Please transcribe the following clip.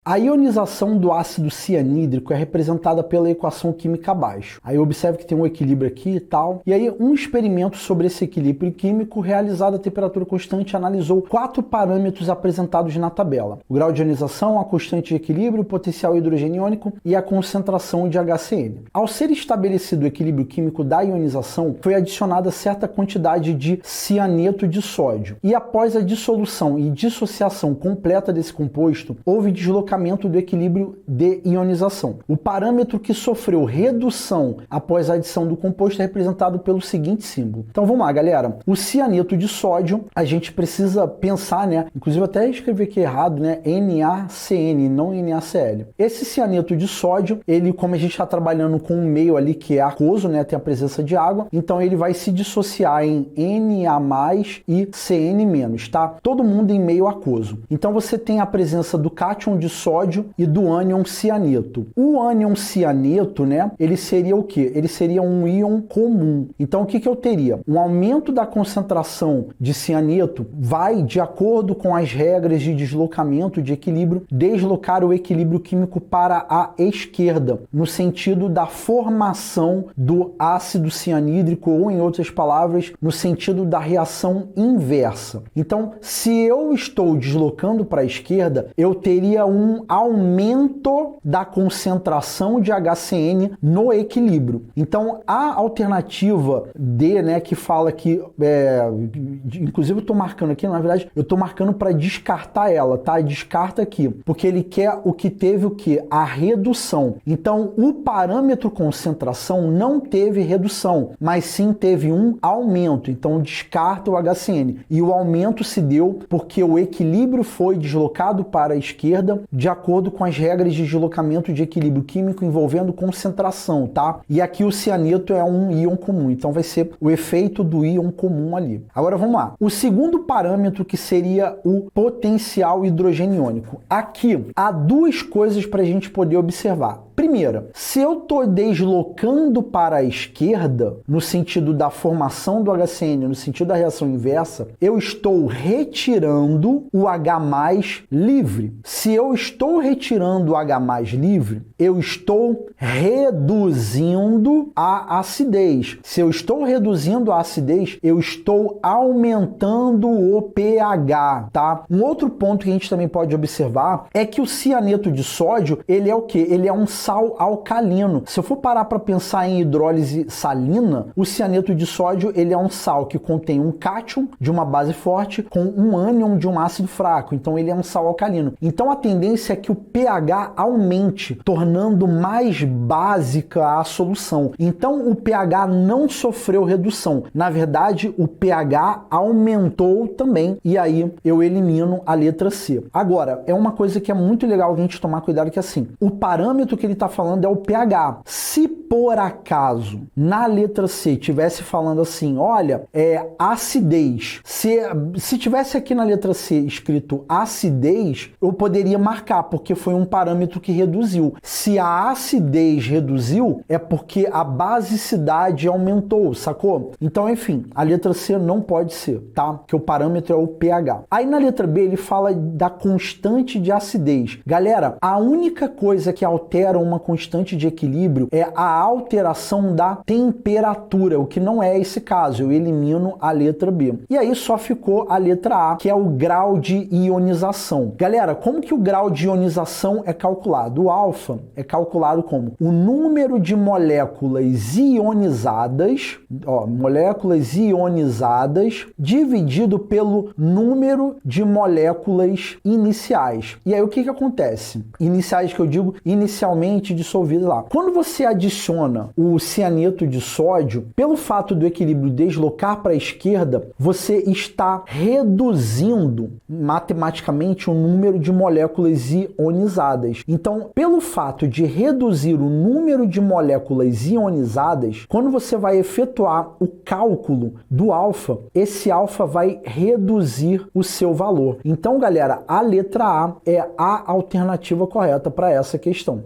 A ionização do ácido cianídrico é representada pela equação química abaixo. Aí observe que tem um equilíbrio aqui e tal. E aí um experimento sobre esse equilíbrio químico realizado a temperatura constante analisou 4 parâmetros apresentados na tabela: o grau de ionização, a constante de equilíbrio, o potencial hidrogeniônico e a concentração de HCN. Ao ser estabelecido o equilíbrio químico da ionização, foi adicionada certa quantidade de cianeto de sódio. E após a dissolução e dissociação completa desse composto, houve deslocamento do equilíbrio de ionização. O parâmetro que sofreu redução após a adição do composto é representado pelo seguinte símbolo. Então vamos lá, galera. O cianeto de sódio, a gente precisa pensar, né? Inclusive até escrevi aqui errado, né? NaCN, não NaCl. Esse cianeto de sódio, ele, como a gente está trabalhando com um meio ali que é aquoso, né? Tem a presença de água, então ele vai se dissociar em Na+ e Cn-, tá? Todo mundo em meio aquoso. Então você tem a presença do cátion de sódio e do ânion cianeto. O ânion cianeto, né? Ele seria o quê? Ele seria um íon comum. Então o que eu teria? Um aumento da concentração de cianeto vai, de acordo com as regras de deslocamento de equilíbrio, deslocar o equilíbrio químico para a esquerda, no sentido da formação do ácido cianídrico, ou em outras palavras, no sentido da reação inversa. Então, se eu estou deslocando para a esquerda, eu teria um aumento da concentração de HCN no equilíbrio. Então, a alternativa D, né, que fala que, inclusive eu estou marcando aqui, na verdade, eu estou marcando para descartar ela, tá? Descarta aqui, porque ele quer o que teve o que? A redução. Então, o parâmetro concentração não teve redução, mas sim teve um aumento. Então, descarta o HCN. E o aumento se deu porque o equilíbrio foi deslocado para a esquerda de acordo com as regras de deslocamento de equilíbrio químico envolvendo concentração, tá? E aqui o cianeto é um íon comum, então vai ser o efeito do íon comum ali. Agora vamos lá. O segundo parâmetro, que seria o potencial hidrogeniônico. Aqui há duas coisas para a gente poder observar. Primeira, se eu estou deslocando para a esquerda, no sentido da formação do HCN, no sentido da reação inversa, eu estou retirando o H+ livre. Se eu estou retirando o H+ livre, eu estou reduzindo a acidez. Se eu estou reduzindo a acidez, eu estou aumentando o pH, tá? Um outro ponto que a gente também pode observar é que o cianeto de sódio, ele é o quê? Ele é um sal alcalino. Se eu for parar para pensar em hidrólise salina, o cianeto de sódio, ele é um sal que contém um cátion de uma base forte com um ânion de um ácido fraco. Então ele é um sal alcalino. Então a tendência é que o pH aumente, tornando mais básica a solução. Então o pH não sofreu redução. Na verdade, o pH aumentou também. E aí eu elimino a letra C. Agora, é uma coisa que é muito legal a gente tomar cuidado, que assim, o parâmetro que ele está falando é o pH. Se por acaso na letra C tivesse falando assim, olha, acidez. Se tivesse aqui na letra C escrito acidez, eu poderia marcar, porque foi um parâmetro que reduziu. Se a acidez reduziu, é porque a basicidade aumentou, sacou? Então, enfim, a letra C não pode ser, tá? Porque o parâmetro é o pH. Aí na letra B ele fala da constante de acidez. Galera, a única coisa que altera uma constante de equilíbrio é a alteração da temperatura, o que não é esse caso. Eu elimino a letra B. E aí só ficou a letra A, que é o grau de ionização. Galera, como que o grau de ionização é calculado? O alfa é calculado como o número de moléculas ionizadas, moléculas ionizadas dividido pelo número de moléculas iniciais. E aí o que acontece? Iniciais que eu digo inicialmente dissolvidas lá. Quando você adiciona o cianeto de sódio, pelo fato do equilíbrio deslocar para a esquerda, você está reduzindo matematicamente o número de moléculas ionizadas. Então, pelo fato de reduzir o número de moléculas ionizadas, quando você vai efetuar o cálculo do alfa, esse alfa vai reduzir o seu valor. Então, galera, a letra A é a alternativa correta para essa questão.